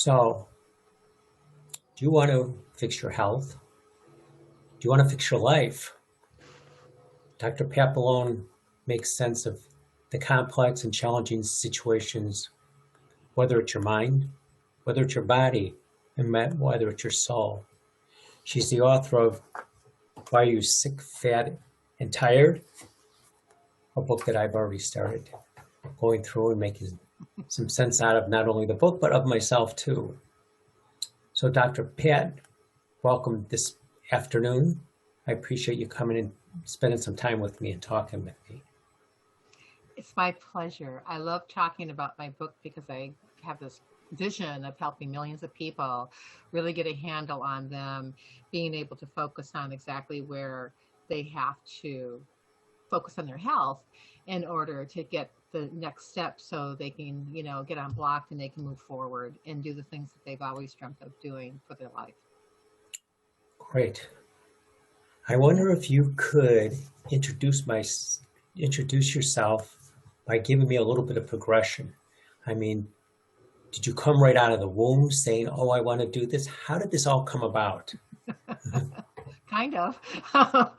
So, do you want to fix your health? Do you want to fix your life? Dr. Pat Boulogne makes sense of the complex and challenging situations, whether it's your mind, whether it's your body, and whether it's your soul. She's the author of Why Are You Sick, Fat, and Tired? A book that I've already started going through and making some sense out of not only the book, but of myself too. So Dr. Pat, welcome this afternoon. I appreciate you coming and spending some time with me and talking with me. It's my pleasure. I love talking about my book because I have this vision of helping millions of people really get a handle on them, being able to focus on exactly where they have to focus on their health in order to get the next step so they can, get unblocked and they can move forward and do the things that they've always dreamt of doing for their life. Great. I wonder if you could introduce yourself by giving me a little bit of progression. I mean, did you come right out of the womb saying, oh, I want to do this? How did this all come about? Kind of. How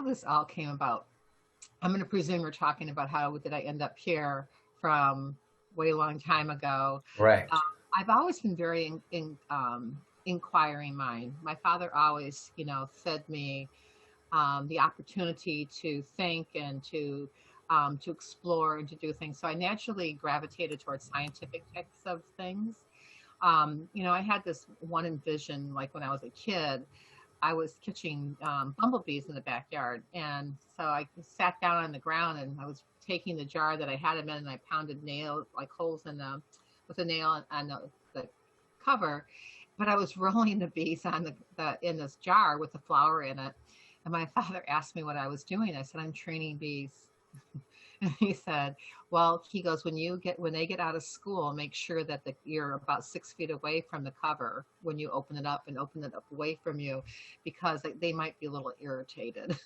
this all came about. I'm going to presume we're talking about how did I end up here from way long time ago. Right. I've always been very inquiring mind. My father always, fed me the opportunity to think and to explore and to do things. So I naturally gravitated towards scientific types of things. I had this one envision, like when I was a kid, I was catching bumblebees in the backyard. And so I sat down on the ground and I was taking the jar that I had them in and I pounded holes in them with a nail on the cover. But I was rolling the bees on in this jar with the flour in it. And my father asked me what I was doing. I said, I'm training bees. And he said, well, he goes, when they get out of school, make sure that you're about 6 feet away from the cover when you open it up and open it up away from you, because they might be a little irritated.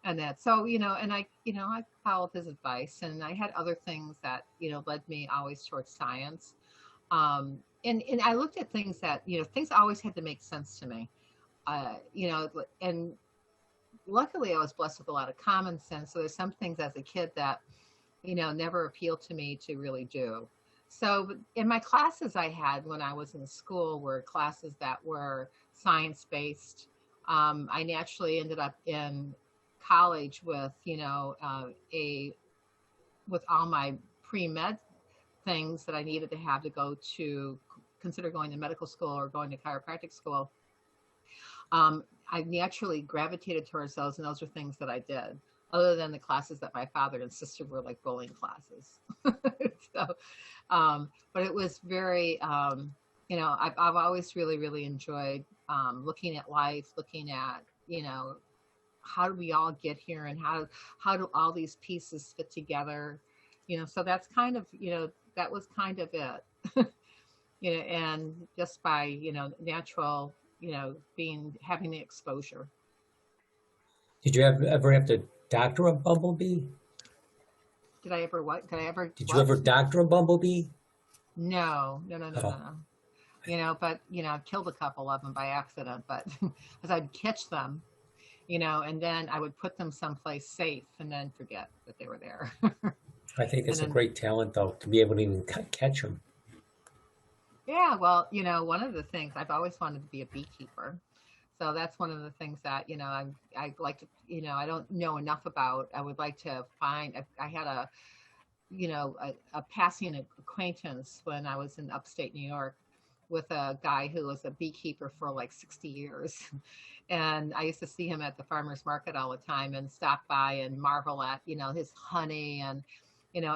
And that, so, and I followed his advice, and I had other things that, led me always towards science. And I looked at things that, things always had to make sense to me, and luckily I was blessed with a lot of common sense. So there's some things as a kid that, never appealed to me to really do. So in my classes I had when I was in school were classes that were science-based. I naturally ended up in college with, with all my pre-med things that I needed to have to go to consider going to medical school or going to chiropractic school. I naturally gravitated towards those, and those are things that I did, other than the classes that my father and sister were like bowling classes. So, but it was very, I've always really, really enjoyed looking at life, looking at, how do we all get here and how do all these pieces fit together? So that's kind of, that was kind of it. And just by, natural, having the exposure. Did you ever have to doctor a bumblebee? Did I ever what? Did you ever doctor a bumblebee? No. But, I've killed a couple of them by accident, but because I'd catch them, and then I would put them someplace safe and then forget that they were there. I think it's a great talent, though, to be able to even catch them. Yeah, well, one of the things I've always wanted to be a beekeeper. So that's one of the things that, I like to, I don't know enough about. I would like to find, I had a passing acquaintance when I was in upstate New York with a guy who was a beekeeper for like 60 years. And I used to see him at the farmer's market all the time and stop by and marvel at, his honey and,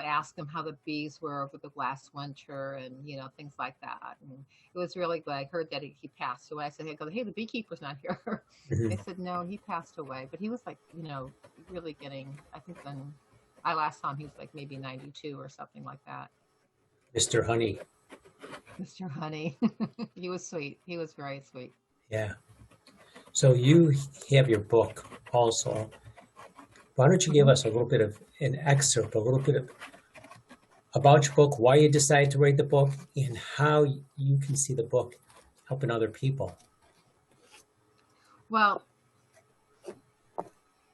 ask him how the bees were over the last winter and, things like that. And it was really good. I heard that he passed away. I said, hey, the beekeeper's not here. Mm-hmm. They said, no, he passed away. But he was like, really getting, I think when I last saw him, he was like maybe 92 or something like that. Mr. Honey. Mr. Honey. He was sweet. He was very sweet. Yeah. So you have your book also. Why don't you give us a little bit of an excerpt, a little bit of about your book, why you decided to write the book, and how you can see the book helping other people. Well,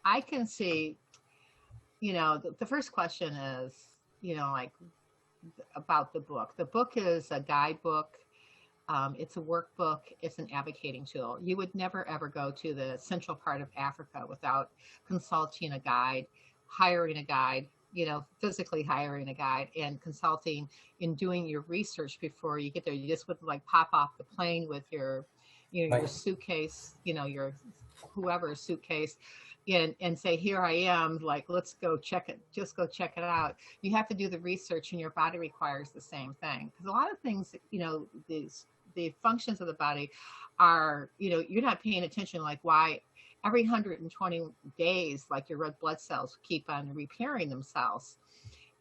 I can see, the first question is, like about the book. The book is a guidebook. It's a workbook. It's an advocating tool. You would never ever go to the central part of Africa without consulting a guide, hiring a guide, physically hiring a guide and consulting and doing your research before you get there. You just would like pop off the plane with your Right. suitcase, your whoever's suitcase, and say, here I am, like, let's go check it, just go check it out. You have to do the research, and your body requires the same thing. Because a lot of things, the functions of the body are, you're not paying attention, like why every 120 days, like your red blood cells keep on repairing themselves.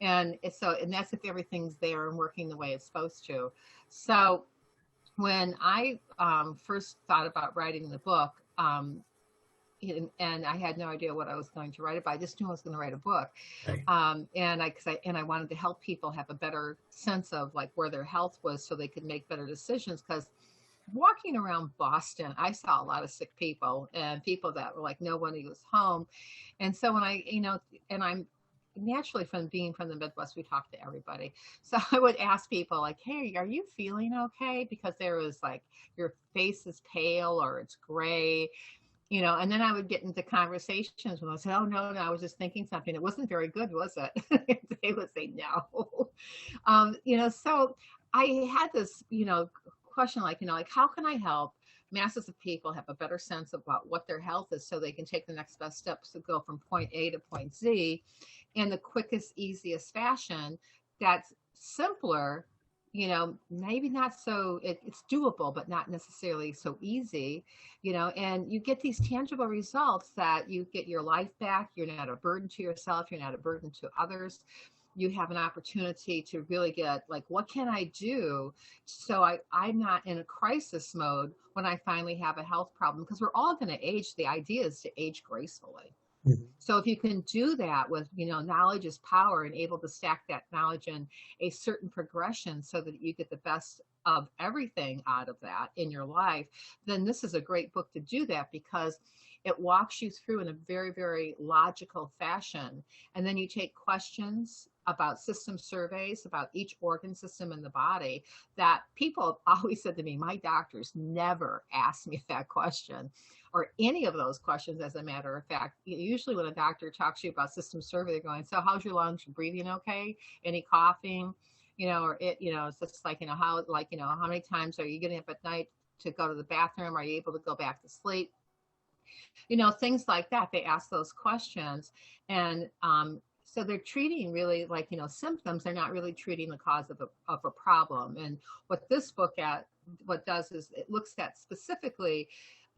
And that's if everything's there and working the way it's supposed to. So when I first thought about writing the book, and I had no idea what I was going to write about. I just knew I was going to write a book, Right. and I wanted to help people have a better sense of like where their health was, so they could make better decisions. Because walking around Boston, I saw a lot of sick people and people that were like nobody was home, and so when and I'm naturally from being from the Midwest, we talk to everybody. So I would ask people like, "Hey, are you feeling okay?" Because there was like your face is pale or it's gray, and then I would get into conversations when I said, "Oh no, I was just thinking something. It wasn't very good, was it?" They would say no. So I had this, question like how can I help masses of people have a better sense about what their health is, so they can take the next best steps to go from point A to point Z in the quickest, easiest fashion that's simpler, maybe not so, it's doable, but not necessarily so easy, and you get these tangible results that you get your life back. You're not a burden to yourself. You're not a burden to others. You have an opportunity to really get like, what can I do so I'm not in a crisis mode when I finally have a health problem? Because we're all going to age. The idea is to age gracefully. Mhm. So if you can do that with, knowledge is power, and able to stack that knowledge in a certain progression so that you get the best of everything out of that in your life, then this is a great book to do that, because it walks you through in a very, very logical fashion. And then you take questions about system surveys about each organ system in the body that people always said to me, my doctors never asked me that question, or any of those questions. As a matter of fact, usually when a doctor talks to you about system survey, they're going, so how's your lungs? Your breathing okay? Any coughing? Or it's just like, how many times are you getting up at night to go to the bathroom? Are you able to go back to sleep? Things like that. They ask those questions. And so they're treating really like, symptoms. They're not really treating the cause of a problem. And what does is it looks at specifically,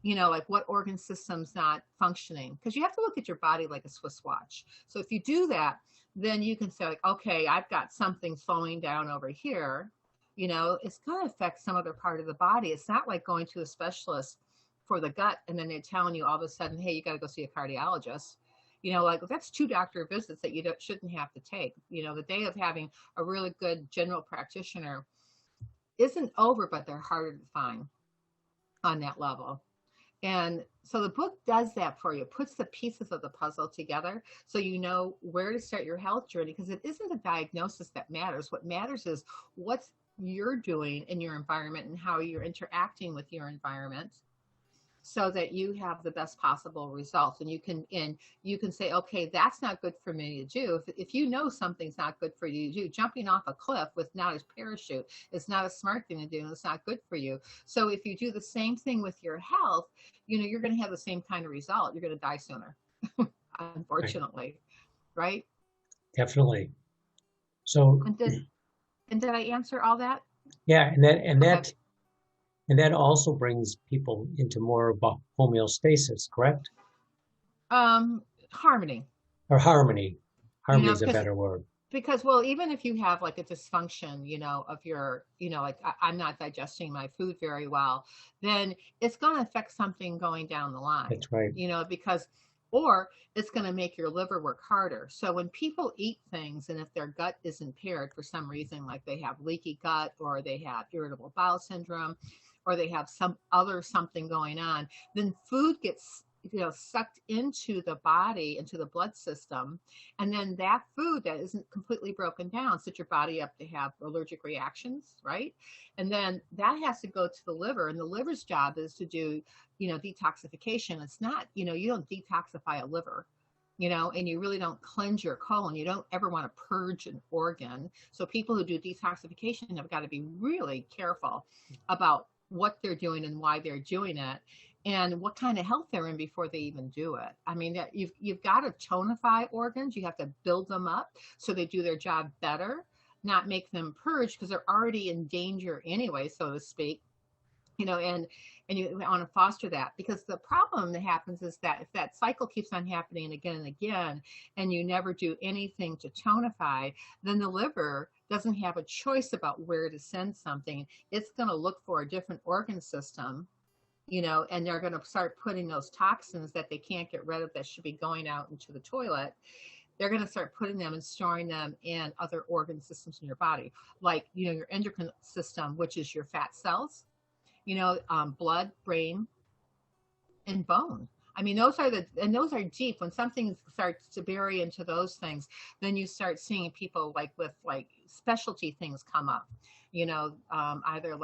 like what organ system's not functioning. Because you have to look at your body like a Swiss watch. So if you do that, then you can say like, okay, I've got something slowing down over here. It's going to affect some other part of the body. It's not like going to a specialist for the gut and then they're telling you all of a sudden, hey, you got to go see a cardiologist. Like that's 2 doctor visits that you shouldn't have to take. The day of having a really good general practitioner isn't over, but they're harder to find on that level. And so the book does that for you, puts the pieces of the puzzle together so you know where to start your health journey, because it isn't the diagnosis that matters. What matters is what you're doing in your environment and how you're interacting with your environment, so that you have the best possible results. And you can say, okay, that's not good for me to do. If you know something's not good for you to do, jumping off a cliff with not a parachute is not a smart thing to do, and it's not good for you. So if you do the same thing with your health, you're going to have the same kind of result. You're going to die sooner, Right. unfortunately, right? Definitely. So And did I answer all that? yeah, Okay. and that also brings people into more of a homeostasis, correct? Harmony, Or harmony. Harmony is a because better word. well, even if you have like a dysfunction, of your, like I'm not digesting my food very well, then it's going to affect something going down the line, That's right. because or it's going to make your liver work harder. So when people eat things and if their gut is impaired for some reason, like they have leaky gut or they have irritable bowel syndrome or they have some other something going on, then food gets sucked into the body, into the blood system, and then that food that isn't completely broken down sets your body up to have allergic reactions, right? And then that has to go to the liver, and the liver's job is to do detoxification. It's not, you don't detoxify a liver, and you really don't cleanse your colon. You don't ever want to purge an organ. So people who do detoxification have got to be really careful about what they're doing and why they're doing it and what kind of health they're in before they even do it. I mean, you've got to tonify organs. You have to build them up so they do their job better, not make them purge because they're already in danger anyway, so to speak. And you want to foster that, because the problem that happens is that if that cycle keeps on happening again and again and you never do anything to tonify, then the liver doesn't have a choice about where to send something. It's going to look for a different organ system, and they're going to start putting those toxins that they can't get rid of that should be going out into the toilet. They're going to start putting them and storing them in other organ systems in your body, like your endocrine system, which is your fat cells, blood, brain, and bone. I mean, those are deep. When something starts to bury into those things, then you start seeing people with specialty things come up, either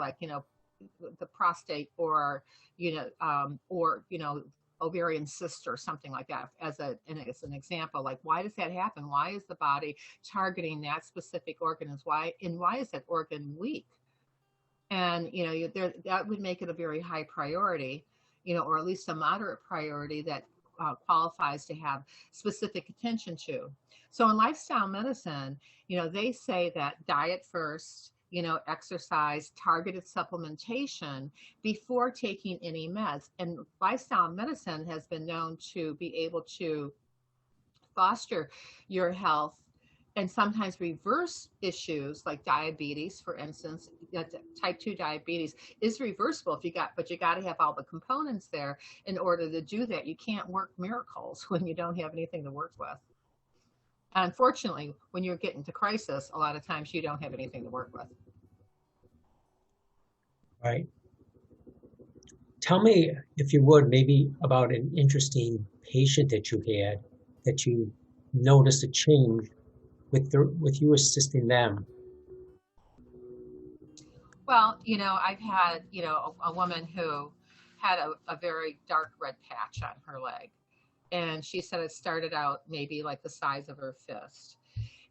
the prostate or, ovarian cyst or something like that as an example. Like, why does that happen? Why is the body targeting that specific organ? Why is that organ weak? And that would make it a very high priority, or at least a moderate priority that qualifies to have specific attention to. So in lifestyle medicine, they say that diet first, exercise, targeted supplementation before taking any meds. And lifestyle medicine has been known to be able to foster your health and sometimes reverse issues like diabetes, for instance. Type 2 diabetes is reversible but you got to have all the components there in order to do that. You can't work miracles when you don't have anything to work with. Unfortunately, when you're getting to crisis, a lot of times you don't have anything to work with. Right. Tell me, if you would, maybe about an interesting patient that you had that you noticed a change with you assisting them. Well, I've had, a woman who had a very dark red patch on her leg. And she said it started out maybe like the size of her fist.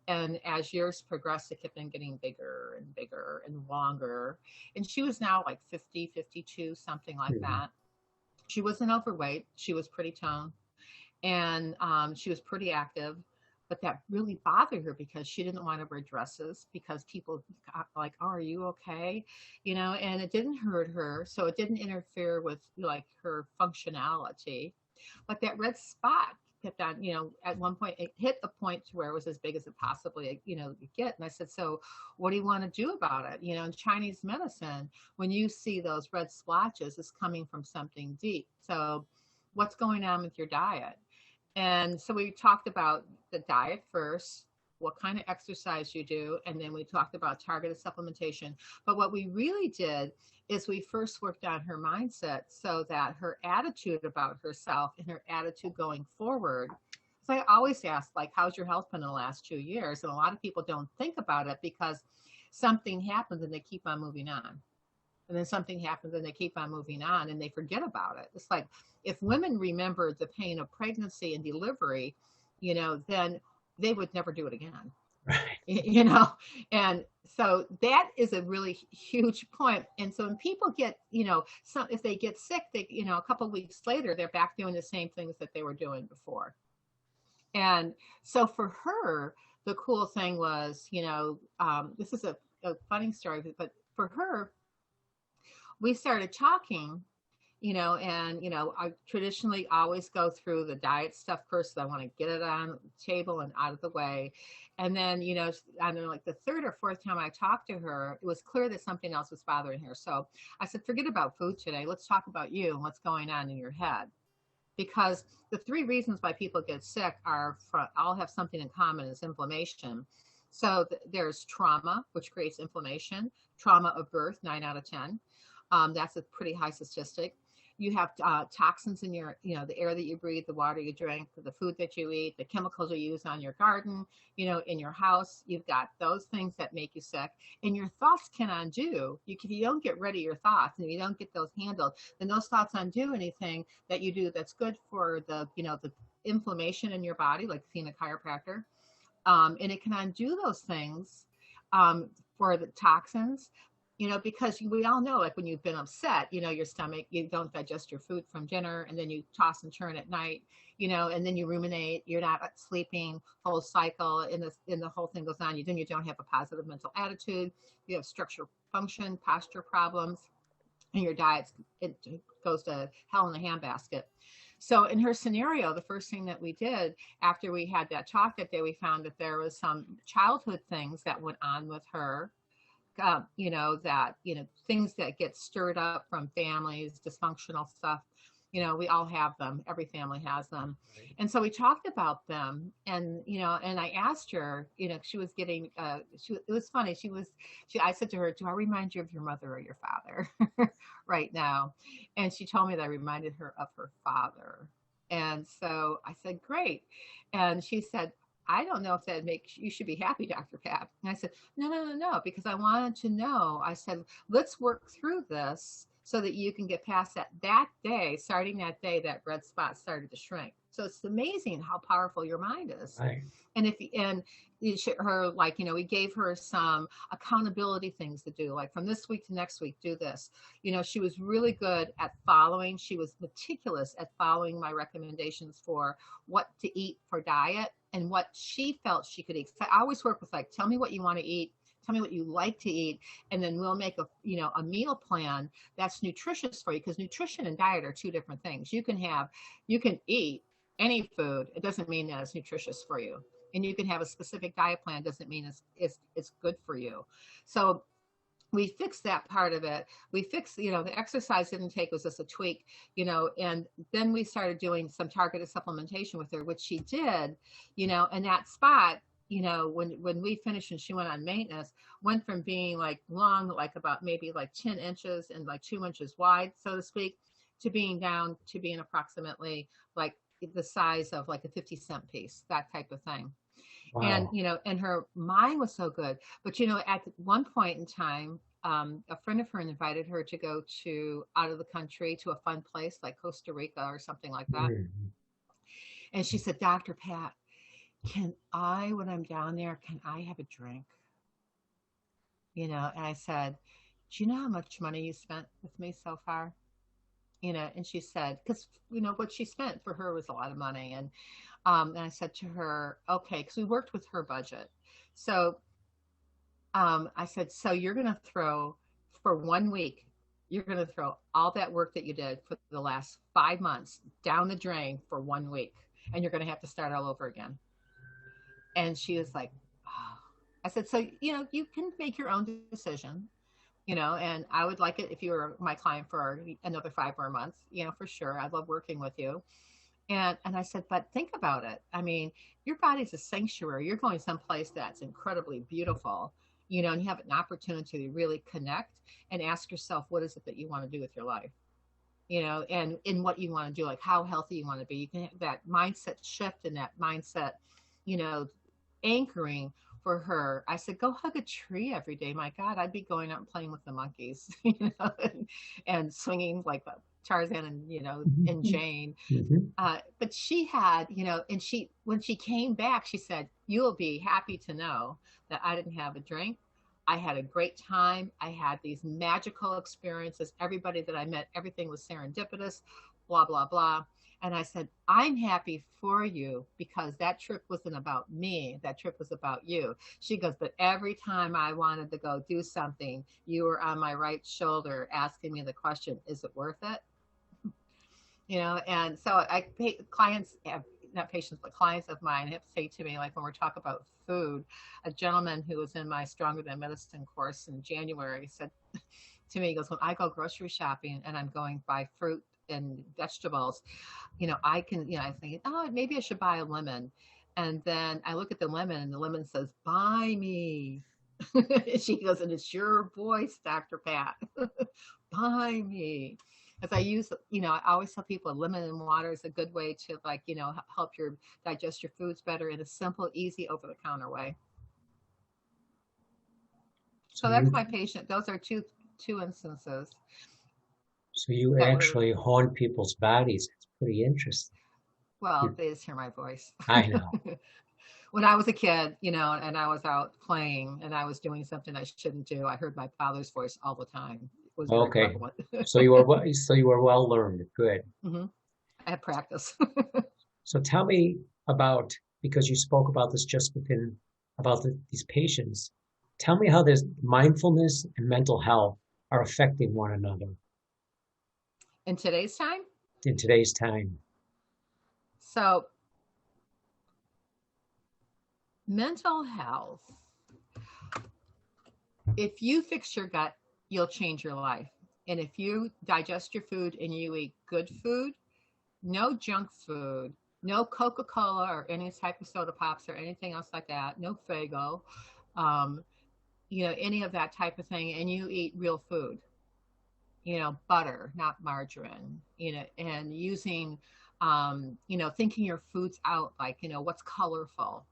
And as years progressed, it kept on getting bigger and bigger and longer. And she was now like 50, 52, something like that. She wasn't overweight. She was pretty toned. And she was pretty active. But that really bothered her because she didn't want to wear dresses because people like, oh, are you okay? And it didn't hurt her. So it didn't interfere with like her functionality. But that red spot kept on, at one point it hit a point to where it was as big as it possibly, could get. And I said, so what do you want to do about it? In Chinese medicine, when you see those red splotches, it's coming from something deep. So what's going on with your diet? And so we talked about the diet first, what kind of exercise you do, and then we talked about targeted supplementation. But what we really did is we first worked on her mindset so that her attitude about herself and her attitude going forward. So I always ask, like, how's your health been in the last 2 years? And a lot of people don't think about it because something happens and they keep on moving on. And then something happens and they keep on moving on and they forget about it. It's like if women remembered the pain of pregnancy and delivery, then they would never do it again. Right. And so that is a really huge point. And so when people get, if they get sick, they, a couple of weeks later, they're back doing the same things that they were doing before. And so for her, the cool thing was, this is a funny story, but for her, we started talking, I traditionally always go through the diet stuff first. So I want to get it on the table and out of the way. And then, I know like the third or fourth time I talked to her, it was clear that something else was bothering her. So I said, forget about food today. Let's talk about you and what's going on in your head. because the three reasons why people get sick are all have something in common is inflammation. So there's trauma, which creates inflammation. Trauma of birth, 9 out of 10. That's a pretty high statistic. You have toxins in your, the air that you breathe, the water you drink, the food that you eat, the chemicals you use on your garden, in your house. You've got those things that make you sick, and your thoughts can undo. If you don't get rid of your thoughts and you don't get those handled, then those thoughts undo anything that you do that's good for the inflammation in your body, like seeing a chiropractor. And it can undo those things for the toxins, because we all know, like when you've been upset, your stomach, you don't digest your food from dinner, and then you toss and turn at night, and then you ruminate, you're not sleeping, whole cycle, and the whole thing goes on. Then you don't have a positive mental attitude, you have structure function, posture problems, and your diet, it goes to hell in a handbasket. So in her scenario, the first thing that we did after we had that talk that day, we found that there was some childhood things that went on with her, things that get stirred up from families, dysfunctional stuff. We all have them. Every family has them. And so we talked about them, and, and I asked her, she was getting, it was funny. I said to her, do I remind you of your mother or your father right now? And she told me that I reminded her of her father. And so I said, great. And she said, I don't know if that makes you should be happy, Dr. Pat. And I said, no, because I wanted to know. I said, let's work through this so that you can get past that day. Starting that day, that red spot started to shrink. So it's amazing how powerful your mind is. Right. And her, like, we gave her some accountability things to do, like from this week to next week, do this. She was really good at following. She was meticulous at following my recommendations for what to eat for diet and what she felt she could eat. So I always work with, like, tell me what you want to eat, tell me what you like to eat, and then we'll make a meal plan that's nutritious for you, because nutrition and diet are two different things. You can eat any food. It doesn't mean that it's nutritious for you. And you can have a specific diet plan. Doesn't mean it's good for you. So we fixed that part of it. We fixed, the exercise intake was just a tweak, and then we started doing some targeted supplementation with her, which she did, and that spot, when we finished and she went on maintenance, went from being like long, like about maybe like 10 inches and like 2 inches wide, so to speak, to being down to being approximately like the size of like a 50-cent piece, that type of thing. Wow. And her mind was so good. But, at one point in time, a friend of hers invited her to go out of the country to a fun place like Costa Rica or something like that. Mm-hmm. And she said, Dr. Pat, when I'm down there, can I have a drink? And I said, do you know how much money you spent with me so far? And she said, because, what she spent for her was a lot of money. And I said to her, okay, because we worked with her budget. So I said, so you're going to throw, for 1 week, you're going to throw all that work that you did for the last 5 months down the drain for 1 week. And you're going to have to start all over again. And she was like, oh. I said, so, you can make your own decision. And I would like it if you were my client for another 5 more months, for sure. I love working with you. And I said, but think about it. I mean, your body's a sanctuary. You're going someplace that's incredibly beautiful, and you have an opportunity to really connect and ask yourself, what is it that you want to do with your life? And in what you want to do, like how healthy you want to be. You can have that mindset shift and that mindset, anchoring for her. I said, go hug a tree every day. My God, I'd be going out and playing with the monkeys, and swinging like Tarzan and Jane. Mm-hmm. But she had, and when she came back, she said, you'll be happy to know that I didn't have a drink. I had a great time. I had these magical experiences. Everybody that I met, everything was serendipitous, blah, blah, blah. And I said, I'm happy for you, because that trip wasn't about me. That trip was about you. She goes, but every time I wanted to go do something, you were on my right shoulder asking me the question, is it worth it? And so clients have, not patients, but clients of mine have say to me, like when we're talking about food, a gentleman who was in my Stronger Than Medicine course in January said to me, he goes, when I go grocery shopping and I'm going buy fruit and vegetables, I can, I think, oh, maybe I should buy a lemon. And then I look at the lemon and the lemon says, buy me. She goes, and it's your voice, Dr. Pat. Buy me. As I use, I always tell people lemon and water is a good way to help your digest your foods better in a simple, easy, over the counter way. So So that's you my patient. Those are two instances so you that were, actually haunt people's bodies. It's pretty interesting. well, You, they just hear my voice. I know. When I was a kid, and I was out playing and I was doing something I shouldn't do, I heard my father's voice all the time. It was very Okay. prevalent. So you were well learned. Good. Hmm. I had practice. So tell me about, because you spoke about this just about these patients. Tell me how this mindfulness and mental health are affecting one another In today's time, in today's time. so mental health, if you fix your gut, you'll change your life. And if you digest your food and you eat good food, no junk food, no Coca-Cola or any type of soda pops or anything else like that, no Fago, um, any of that type of thing, and you eat real food, butter, not margarine, and using, thinking your foods out, like, what's colorful,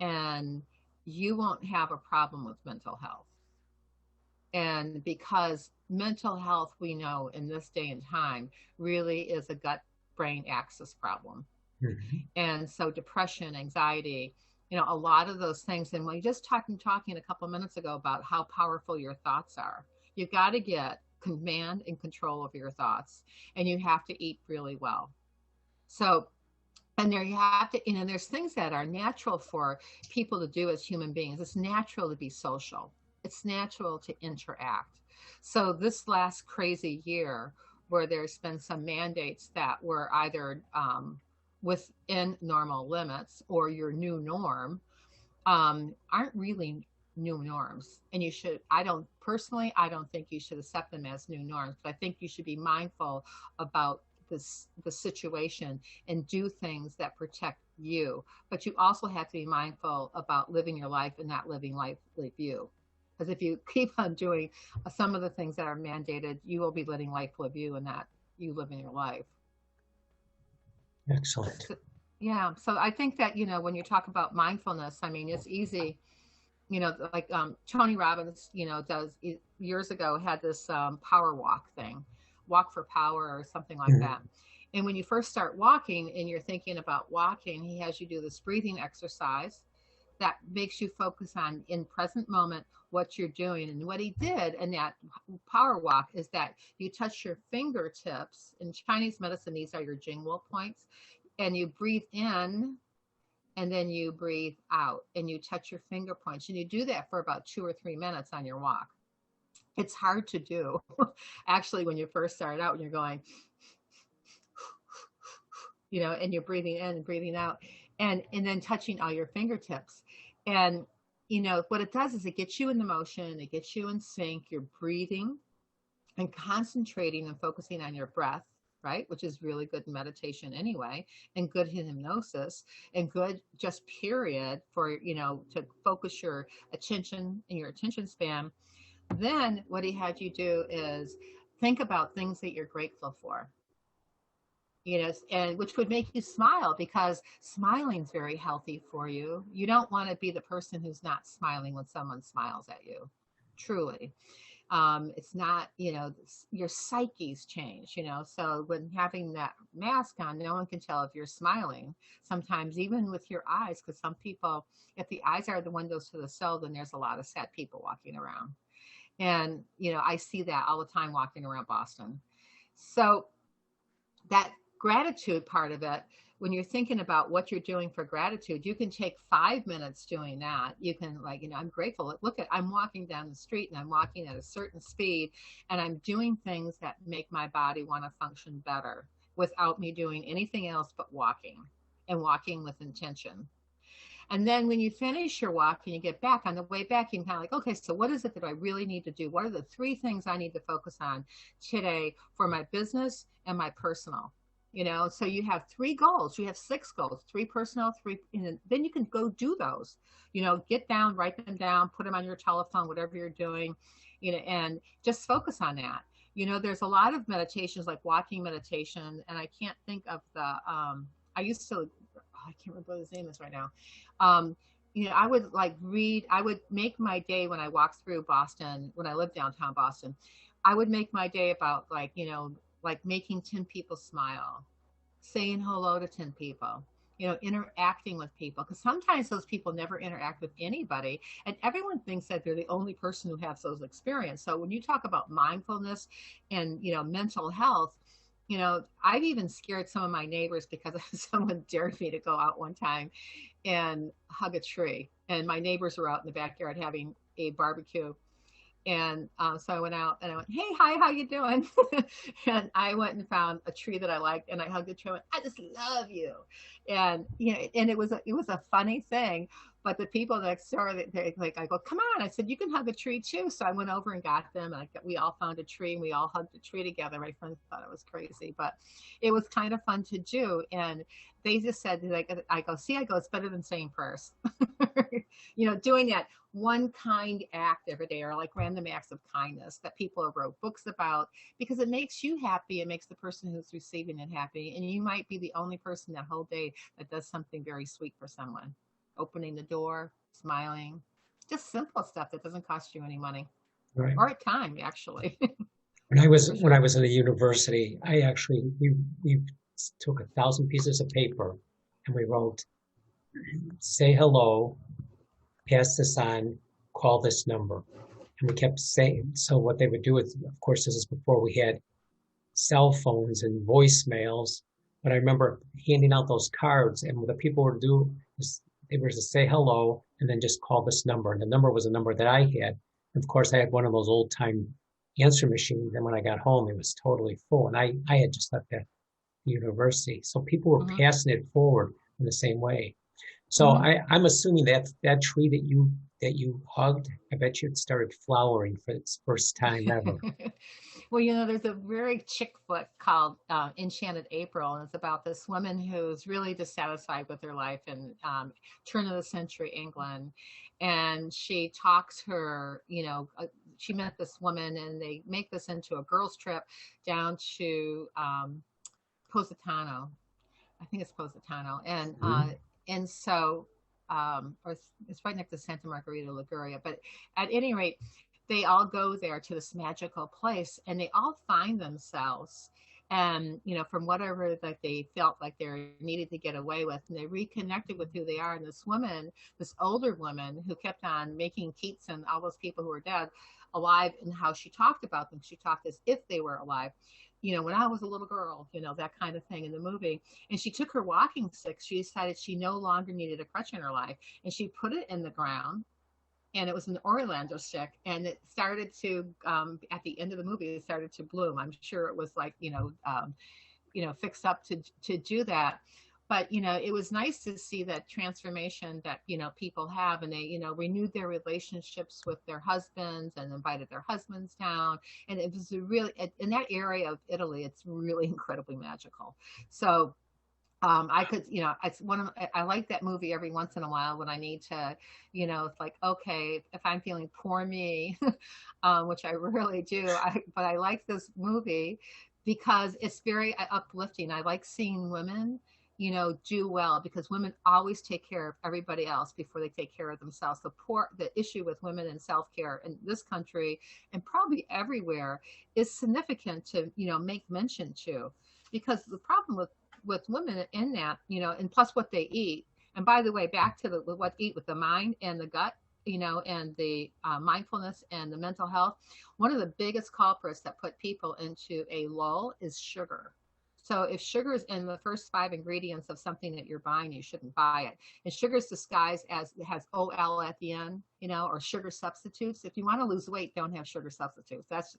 and you won't have a problem with mental health. And because mental health, we know in this day and time, really is a gut brain axis problem. Mhm. And so depression, anxiety, a lot of those things. And we just talking a couple minutes ago about how powerful your thoughts are. You've got to get command and control of your thoughts, and you have to eat really well. So, and there you have to, there's things that are natural for people to do as human beings. It's natural to be social. It's natural to interact. So this last crazy year, where there's been some mandates that were either within normal limits or your new norm, aren't really new norms. And you should, I don't think you should accept them as new norms, but I think you should be mindful about the situation and do things that protect you. But you also have to be mindful about living your life and not living life like you. Because if you keep on doing some of the things that are mandated, you will be letting life live you and not you living your life. Excellent. So, yeah. So I think that, when you talk about mindfulness, I mean, it's easy, like Tony Robbins, does years ago had this power walk thing, walk for power or something like Mhm. that. And when you first start walking and you're thinking about walking, he has you do this breathing exercise that makes you focus on in present moment what you're doing. And what he did in that power walk is that you touch your fingertips. In Chinese medicine, these are your jingwo points, and you breathe in and then you breathe out and you touch your finger points, and you do that for about 2 or 3 minutes on your walk. It's hard to do actually when you first start out and you're going, and you're breathing in and breathing out, and then touching all your fingertips. And what it does is it gets you in the motion, it gets you in sync, you're breathing and concentrating and focusing on your breath, right? Which is really good meditation anyway, and good hypnosis, and good just period for, to focus your attention and your attention span. Then what he had you do is think about things that you're grateful for, and which would make you smile, because smiling's very healthy for you. You don't want to be the person who's not smiling when someone smiles at you, truly. It's not, your psyche's change, so when having that mask on, no one can tell if you're smiling, sometimes even with your eyes, because some people, if the eyes are the windows to the soul, then there's a lot of sad people walking around. And I see that all the time walking around Boston. So that gratitude part of it, when you're thinking about what you're doing for gratitude, you can take 5 minutes doing that. You can, like, I'm grateful. Look at, I'm walking down the street and I'm walking at a certain speed and I'm doing things that make my body want to function better without me doing anything else but walking, and walking with intention. And then when you finish your walk and you get back, on the way back, you can kind of like, okay, so what is it that I really need to do? What are the 3 things I need to focus on today for my business and my personal? So you have 3 goals, you have 6 goals, 3 personal, 3, and then you can go do those. Get down, write them down, put them on your telephone, whatever you're doing, and just focus on that. There's a lot of meditations like walking meditation, and I can't think of I used to, I can't remember what his name is right now. Um, I would like read, I would make my day when I walked through Boston, when I lived downtown Boston, I would make my day about like making 10 people smile, saying hello to 10 people, interacting with people. Because sometimes those people never interact with anybody. And everyone thinks that they're the only person who has those experiences. So when you talk about mindfulness and, mental health, I've even scared some of my neighbors because someone dared me to go out one time and hug a tree. And my neighbors were out in the backyard having a barbecue. And so I went out and I went, hey, hi, how you doing? And I went and found a tree that I liked, and I hugged the tree. I went, I just love you. And and it was a funny thing. But the people next door, they like, I go, come on. I said, you can hug a tree too. So I went over and got them, and we all found a tree, and we all hugged the tree together. My friends thought it was crazy, but it was kind of fun to do. And they just said, like, I go, see, I go, it's better than saying prayers. Doing that one kind act every day, or like random acts of kindness that people have wrote books about, because it makes you happy. It makes the person who's receiving it happy. And you might be the only person that whole day that does something very sweet for someone, opening the door, smiling, just simple stuff that doesn't cost you any money Right. or time, actually. When I was For when I sure. was in the university, I actually we took 1,000 pieces of paper and we wrote, say hello, pass this on, call this number. And we kept saying, so what they would do is, of course, this is before we had cell phones and voicemails. But I remember handing out those cards, and what the people would do is they were to say hello and then just call this number. And the number was a number that I had. And of course, I had one of those old time answer machines. And when I got home, it was totally full. And I had just left the university. So people were Hmm. passing it forward in the same way. So Hmm. I'm assuming that that tree that you hugged, I bet you it started flowering for its first time ever. Well, there's a very chick flick called Enchanted April, and it's about this woman who's really dissatisfied with her life in turn of the century England. And she talks her, she met this woman, and they make this into a girls' trip down to Positano. I think it's Positano. Mhm. And so, or it's right next to Santa Margarita, Liguria. But at any rate, they all go there to this magical place, and they all find themselves, and from whatever that they felt like they needed to get away with, and they reconnected with who they are. And this woman, this older woman who kept on making Keats and all those people who were dead alive, and how she talked about them, she talked as if they were alive. When I was a little girl, that kind of thing in the movie. And she took her walking stick. She decided she no longer needed a crutch in her life, and she put it in the ground, and it was an Orlando stick, and it started to at the end of the movie, it started to bloom. I'm sure it was like fixed up to do that. But it was nice to see that transformation that people have, and they renewed their relationships with their husbands and invited their husbands down. And it was a really, in that area of Italy, it's really incredibly magical. So I could, it's one of, I like that movie every once in a while when I need to, it's like, okay, if I'm feeling poor me, which I really do, but I like this movie because it's very uplifting. I like seeing women, do well, because women always take care of everybody else before they take care of themselves. The issue with women and self-care in this country and probably everywhere is significant to, make mention to, because the problem with women in that, and plus what they eat. And by the way, back to the what eat with the mind and the gut, and the mindfulness and the mental health. One of the biggest culprits that put people into a lull is sugar. So if sugar is in the first 5 ingredients of something that you're buying, you shouldn't buy it. And sugar is disguised as it has OL at the end, or sugar substitutes. If you want to lose weight, don't have sugar substitutes. That's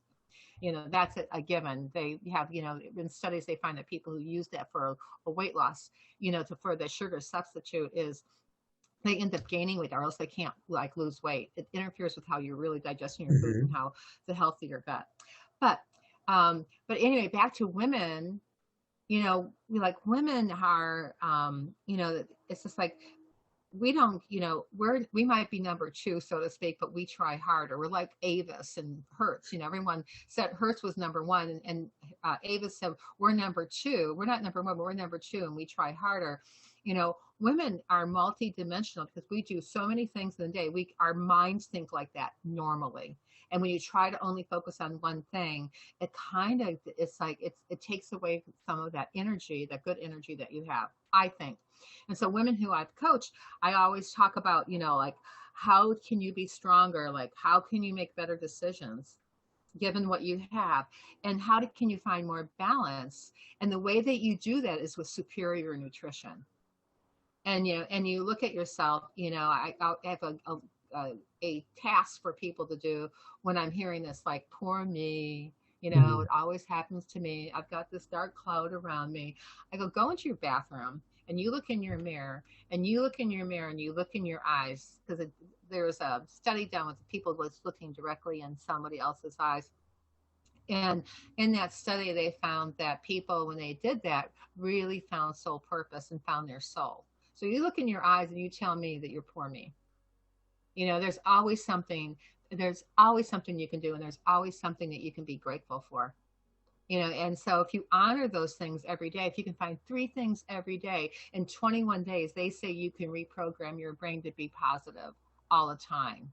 a given. They have, in studies, they find that people who use that for a weight loss, for the sugar substitute is they end up gaining weight, or else they can't like lose weight. It interferes with how you're really digesting your food and Hmm. how the healthy your gut. But but anyway, back to women. We like women are, it's just like we don't, we might be number two, so to speak, but we try harder. We're like Avis and Hertz. Everyone said Hertz was number one, and Avis said we're number two. We're not number one, but we're number two, and we try harder. Women are multidimensional because we do so many things in the day. Our minds think like that normally. And when you try to only focus on one thing, it kind of, it's like it takes away some of that energy, that good energy that you have, I think. And so women who I've coached, I always talk about, like, how can you be stronger? Like, how can you make better decisions given what you have? And can you find more balance? And the way that you do that is with superior nutrition. And you look at yourself, I have a task for people to do when I'm hearing this, like, poor me, Hmm. it always happens to me. I've got this dark cloud around me. I go into your bathroom and you look in your mirror and you look in your mirror and you look in your eyes, because there's a study done with people was looking directly in somebody else's eyes. And in that study, they found that people, when they did that, really found soul purpose and found their soul. So you look in your eyes and you tell me that you're poor me. There's always something. There's always something you can do, and there's always something that you can be grateful for. And so if you honor those things every day, if you can find three things every day in 21 days, they say you can reprogram your brain to be positive all the time.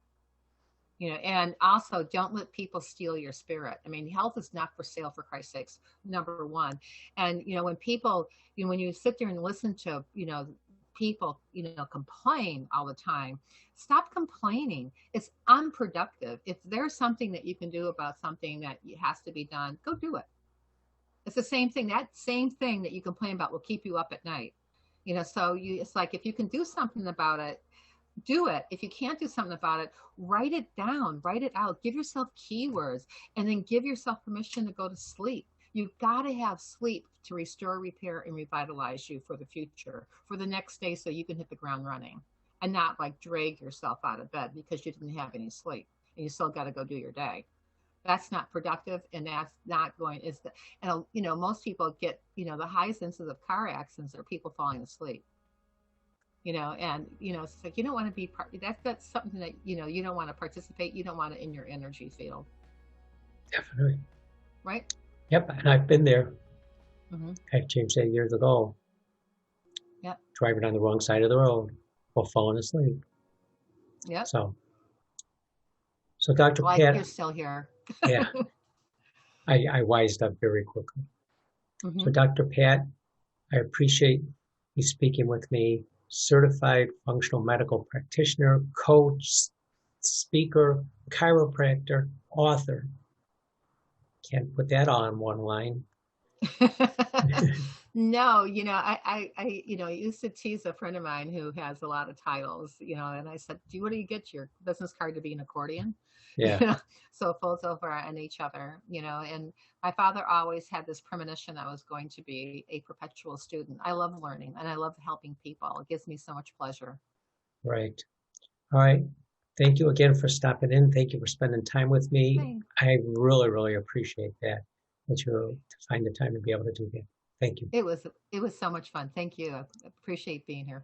And also don't let people steal your spirit. I mean, health is not for sale, for Christ's sakes, number one. And when people, when you sit there and listen to, people, complain all the time, stop complaining. It's unproductive. If there's something that you can do about something that has to be done, go do it. It's the same thing. That same thing that you complain about will keep you up at night. So it's like, if you can do something about it, do it. If you can't do something about it, write it down, write it out, give yourself keywords, and then give yourself permission to go to sleep. You've got to have sleep to restore, repair, and revitalize you for the future, for the next day, so you can hit the ground running and not like drag yourself out of bed because you didn't have any sleep and you still got to go do your day. That's not productive, and that's not going, and most people get, the highest incidence of car accidents are people falling asleep. And it's like, you don't want to be part, that's something that, you don't want to participate, you don't want it in your energy field, Definitely. right? Yep. And I've been there. Mm-hmm. I changed that years ago, Yep. driving on the wrong side of the road or falling asleep. Yep. So Dr. Like, you're Pat, still here. yeah, I wised up very quickly. Mm-hmm. So Dr. Pat, I appreciate you speaking with me. Certified functional medical practitioner, coach, speaker, chiropractor, author. Can't put that all in one line. No, I used to tease a friend of mine who has a lot of titles, and I said, what do you get your business card to be an accordion? Yeah, So it folds over on each other, and my father always had this premonition I was going to be a perpetual student. I love learning and I love helping people. It gives me so much pleasure. right. All right. Thank you again for stopping in. Thank you for spending time with me. Thanks. I really, really appreciate that you to find the time to be able to do that. Thank you. It was so much fun. Thank you. I appreciate being here.